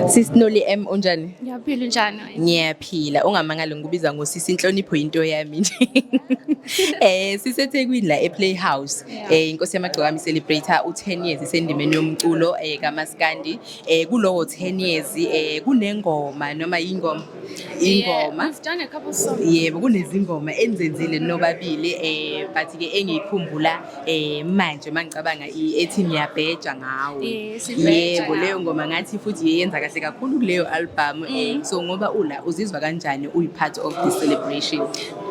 Sisinoli unjani? Ngiyaphila njani? Ngiyaphila, ungamangali ngikubiza ngosisi inhlonipho into yami nje. SiseThekwini la ePlayhouse. Inkosi yamagcoka celebrate u10 years isendimeni yomculo kaMaskandi. Kulowo 10 years kunengoma noma ingoma. Yeah, we've done a couple songs. Yebo kunezingoma enzenzile nobabili but ke engikhumbula manje mangicabanga ethi ngiyabheja ngawe. Yebo leyo ngoma ngathi futhi yenza kahle kakhulu kuleyo album. So ngoba uzizwa kanjani uyi-part of this celebration?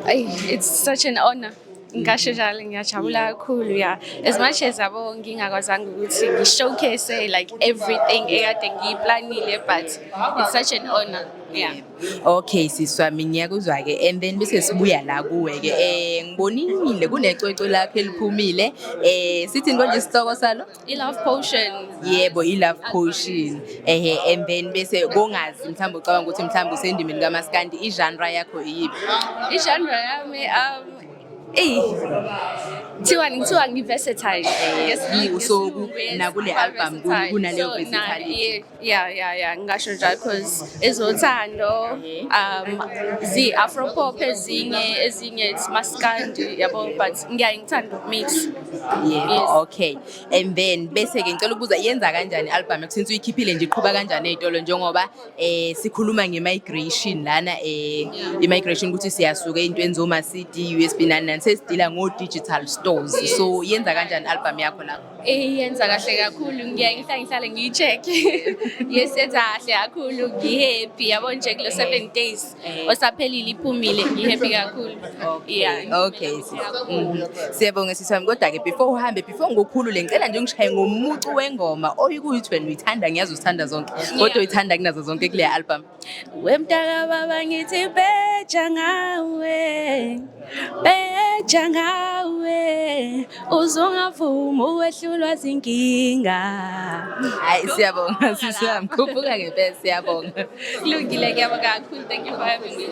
It's such an honor. Ngisho njalo ngiyajabula kakhulu yeah. As much as yabo ngingakwazanga ukuthi ngi-showcase like everything ekade ngiyiplanile but it's such an honor. Yeah. Okay siswami ngiyakuzwa ke and then bese sibuya la kuwe ke ngibonile kunecwecwe lakhe liphumile sithini konje isitoko salo I-Love Potion. Yebo i-Love Potion and then bese kongazi mhlawumbe ucabanga ukuthi mhlawumbe usendimeni kaMaskandi i-genre yakho iyiphi I-genre yami kuthiwa ngi-versatile. So nakule album kunaleyo versatility. Yeah, ngisho njalo because ezothando zi-afro pop ezinye it's Maskandi yabo but ngiyaye ngithanda ukumix. Yes. Okay and then bese ke ngicela ukubuza yenza kanjani album since uyikhiphile nje iqhubeka kanjani ezitolo njengoba sikhuluma ngemigration lana imigration ukuthi siyasuka ezintweni zoma CD USB nani sesidila ngo digital stores so yenza kanjani album yakho lapho yenza kahle kakhulu ngiyaye ngihlale ngiyi-check yes yenza kahle kakhulu ngi-happy yabo nje kulo 7 days osaphelile iphumile ngi-happy kakhulu. Okay siyabonga sisami kodwa ke before ngokukhulule ngicela nje ungishaye ngomucu wengoma oyikuthi wena uyithanda ngiyazi usithanda zonke kodwa uyithanda kunazo zonke kule album wemntaka baba ngithi beja ngawe uzungavuma uwehlulwa zinkinga. Hayi siyabonga sisami khuphuka ngempela siyabonga kulungile ngiyabonga kakhulu thank you for having me.